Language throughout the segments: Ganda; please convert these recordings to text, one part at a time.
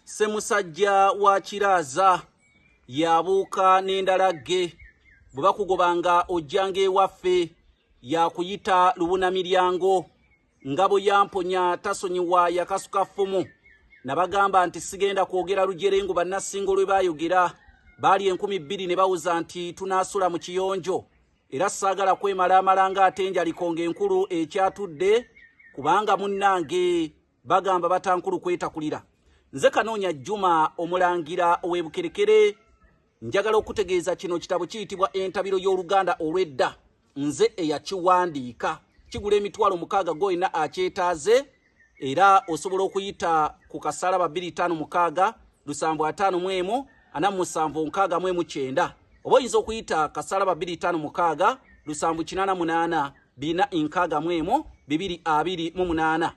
Ssemusajja wa Kiraaza yabuuka n'endalage bwe bakugobanga ojjange waffe yakuyita lubunamiryango ngabo yamponya tasonyiwa yakasuka ffumu nabagamba nti sigenda kwogera lujerengu bannasingo lwe bayogera bali 2000 ne bawuza nti tunasula mu kiyonjo era saagala kwemala nga atenja likonge enkulu ekyatudde kubanga munnange bagamba batankulu kwetakulira. Nze Kanoonya Juma omulangira ow'ebukerekere njagala okutegeeza kino kitabo kiyitibwa Entabiro y'Oluganda olw'edda nze eyakiwandiika kigula emitwalo 6 goyina akyetaaze era osobola okuyita ku kasala 256 751 476 oba oyinza okuyita kasala 256 788 461 228.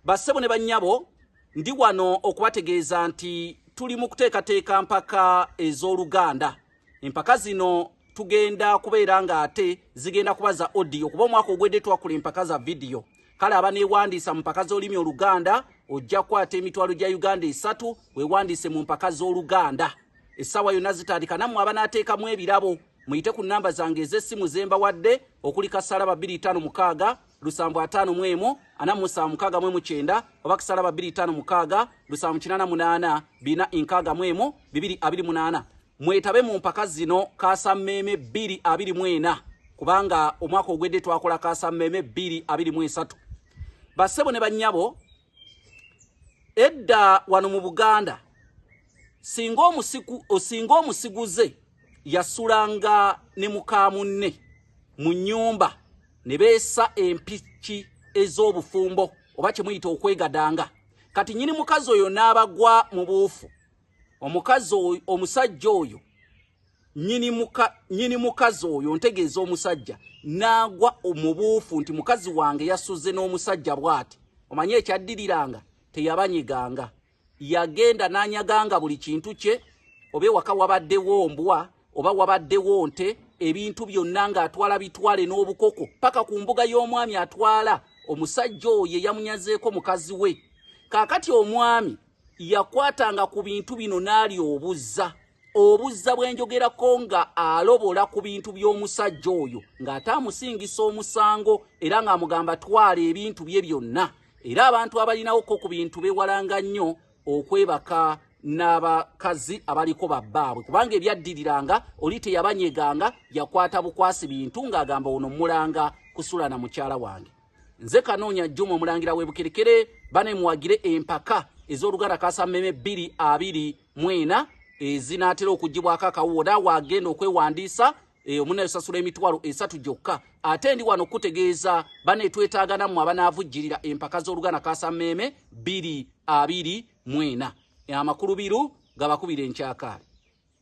Bassebo ne bannyabo ndi wano okubategeeza nti tuli mu kuteekateeka mpaka ez'Oluganda. Empaka zino tugenda kubeera nga ate zigenda kuba za audio kuba omwaka ogwedde twakula empaka za video. Kale abaneewandiisa mu mpaka z'olulimi Oluganda ojja kukwata emitwalo gya Uganda 3 weewandiise mu mpaka z'Oluganda. Essaawa yonna zitandika nammwe abanaateekamu ebirabo muyite ku nnamba zange ez'essimu ze mbawadde okuli kasala 256 751 476 oba kasala 256 788 461 228. Mwetabe mu mpaka zino Kaasammeeme 224 kubanga omwaka ogwedde twakola Kaasammeeme 223. Bassebo ne bannyabo edda wano mu Buganda singa omusiguze yasulanga ne muka munne mu nnyumba ne beesa empiki ez'obufumbo oba kye muyita okwegadanga. Kati nyini mukazi oyo n'abagwa mu buufu omusajja oyo nyini mukazi oyo ntegeeza omusajja n'agwa mu buufu nti mukazi wange yasuze n'omusajja bw'ati. Omanye ekyaddiriranga teyabanyiganga yagenda n'anyaganga buli kintu kye oba ewaka wabaddewo mbwa oba wabaddewo nte ebintu byonna ng'atwala bitwale n'obukoko paka ku mbuga y'omwami atwala. Omusajja oyo yamunyazeeko mukazi we. Kaakati omwami yakwatanga ku bintu bino n'ali obuzza bwenjogerako nga alobola ku bintu by'omusajja oyo ng'ate amusingisa omusango era ng'amugamba twala ebintu bye byonna. Era abantu abalinawoko ku bintu bewalanga nnyo okwebaka n'abakazi abaliko babbaabwe kubanga ebyaddiriranga oli teyabanyeganga yakwata bukwasi bintu ng'agamba ono mulanga kusula na mukyala wange. Nze Kanoonya Juma omulangira w'ebukerekere bane muwagire empaka ez'Oluganda Kaasammeeme 224 ezinaatera okugibwako akawuwo naawe agenda okwewandiisa omunayo sasula emitwalo 3 gyokka. Ate ndi wano okutegeeza bane twetaaga nammwe abanaavujjirira empaka z'Oluganda Kaasammeeme 224. Amakulu biru gabakubira enkyakaali.